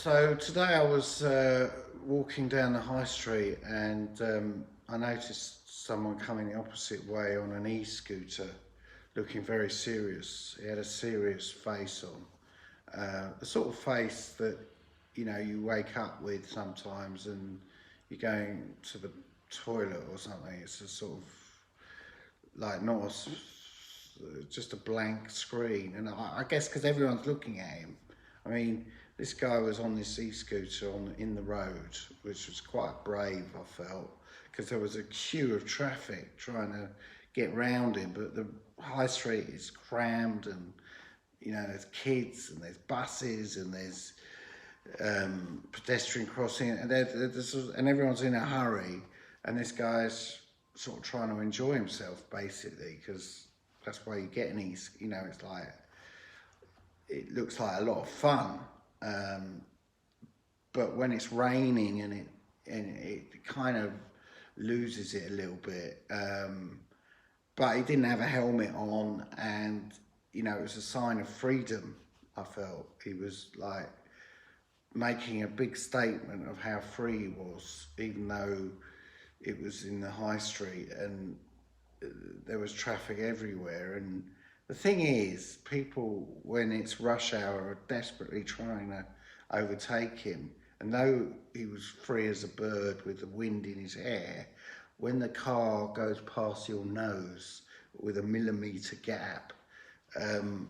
So today I was walking down the high street and I noticed someone coming the opposite way on an e-scooter looking very serious. He had a serious face on. The sort of face that, you wake up with sometimes and you're going to the toilet or something. It's a sort of like not a just a blank screen. And I guess because everyone's looking at him. I mean, this guy was on this e-scooter in the road, which was quite brave, I felt, because there was a queue of traffic trying to get round him, but the high street is crammed, and there's kids and there's buses and there's pedestrian crossing, and and everyone's in a hurry, and this guy's sort of trying to enjoy himself basically, because that's why you get an east. It's like it looks like a lot of fun, um, but when it's raining and it kind of loses it a little bit. But he didn't have a helmet on, and it was a sign of freedom. I felt he was like making a big statement of how free he was, even though it was in the high street and there was traffic everywhere. And the thing is, people, when it's rush hour, are desperately trying to overtake him. And though he was free as a bird with the wind in his hair, when the car goes past your nose with a millimetre gap, um,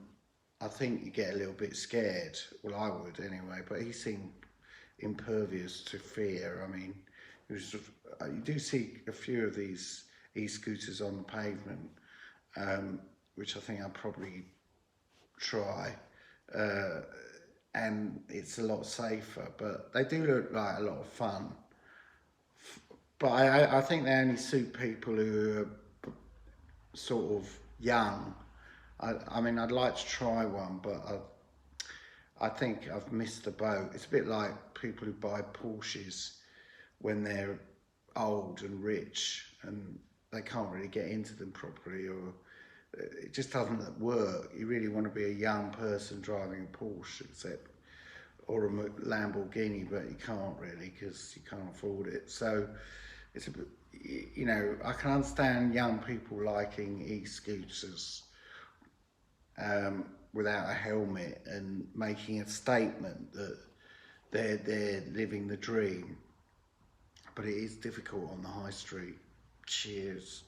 I think you get a little bit scared. Well, I would anyway, but he seemed impervious to fear. I mean, it was, you do see a few of these e-scooters on the pavement, which I think I'll probably try. Uh, and it's a lot safer, but they do look like a lot of fun. But I think they only suit people who are sort of young. I mean, I'd like to try one, but I think I've missed the boat. It's a bit like people who buy Porsches when they're old and rich and they can't really get into them properly, or it just doesn't work. You really want to be a young person driving a Porsche, or a Lamborghini, but you can't really because you can't afford it. So it's a bit, I can understand young people liking e-scooters without a helmet and making a statement that they're living the dream. But it is difficult on the high street. Cheers.